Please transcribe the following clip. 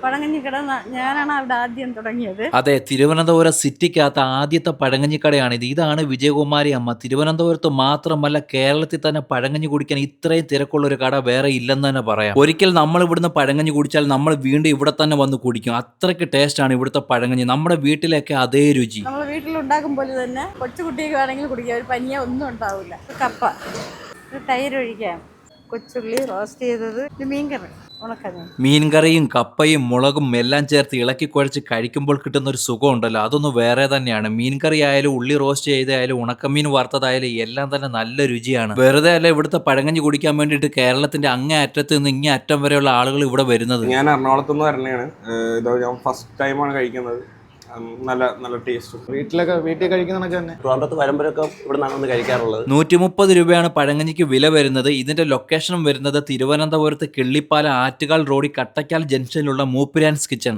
പഴങ്കഞ്ഞിക്കട ഞാനാണ് അവിടെ ആദ്യം തുടങ്ങിയത്. അതെ, തിരുവനന്തപുരം സിറ്റിക്കകത്ത് ആദ്യത്തെ പഴങ്കഞ്ഞിക്കടയാണിത്. ഇതാണ് വിജയകുമാരി അമ്മ. തിരുവനന്തപുരത്ത് മാത്രമല്ല, കേരളത്തിൽ തന്നെ പഴങ്കഞ്ഞി കുടിക്കാൻ ഇത്രയും തിരക്കുള്ള ഒരു കട വേറെ ഇല്ലെന്ന് തന്നെ പറയാം. ഒരിക്കൽ നമ്മൾ ഇവിടുന്ന് പഴങ്കഞ്ഞി കുടിച്ചാൽ നമ്മൾ വീണ്ടും ഇവിടെ തന്നെ വന്ന് കുടിക്കും. അത്രയ്ക്ക് ടേസ്റ്റാണ് ഇവിടുത്തെ പഴങ്കഞ്ഞി. നമ്മുടെ വീട്ടിലൊക്കെ അതേ രുചി. നമ്മൾ വീട്ടിലുണ്ടാക്കും പോലെ തന്നെ കൊച്ചുകുട്ടിയൊക്കെ വേണമെങ്കിൽ കുടിക്കാം. ഒരു പനിയോ ഒന്നും ഉണ്ടാവില്ല. കപ്പ, തൈര് ഒഴിക്കാം, കൊച്ചുള്ളി റോസ്റ്റ് ചെയ്തത്, മീൻകറി, ഉണക്കമീൻ. മീൻകറിയും കപ്പയും മുളകും എല്ലാം ചേർത്ത് ഇളക്കി കുഴച്ച് കഴിക്കുമ്പോൾ കിട്ടുന്ന ഒരു സുഖം ഉണ്ടല്ലോ, അതൊന്ന് വേറെ തന്നെയാണ്. മീൻകറി ആയാലും ഉള്ളി റോസ്റ്റ് ചെയ്തായാലും ഉണക്കമീൻ വറുത്തതായാലും എല്ലാം തന്നെ നല്ല രുചിയാണ്. വെറുതെ അല്ല ഇവിടുത്തെ പഴങ്കഞ്ഞി കുടിക്കാൻ വേണ്ടിയിട്ട് കേരളത്തിന്റെ അങ്ങേ അറ്റത്ത് നിന്ന് ഇങ്ങേ അറ്റം വരെയുള്ള ആളുകൾ ഇവിടെ വരുന്നത്. ഞാൻ എറണാകുളത്ത് നിന്ന് വരണയാണ്. ഇത് ഞാൻ ഫസ്റ്റ് ടൈമാണ് കഴിക്കുന്നത്. നല്ല ടേസ്റ്റ്. വീട്ടിൽ കഴിക്കുന്നതൊക്കെ തന്നെ ട്രിവാൻഡ്രത്ത് വരുമ്പോഴൊക്കെ ഇവിടെ നിന്നാണ് വന്ന് കഴിക്കാറുള്ളത്. 130 രൂപയാണ് പഴങ്കഞ്ഞിക്ക് വില വരുന്നത്. ഇതിന്റെ ലൊക്കേഷനും വരുന്നത് തിരുവനന്തപുരത്ത് കിള്ളിപ്പാലം ആറ്റുകാൽ റോഡിൽ കട്ടയ്ക്കാൽ ജംഗ്ഷനിലുള്ള മൂപ്പിരാൻസ് കിച്ചൺ.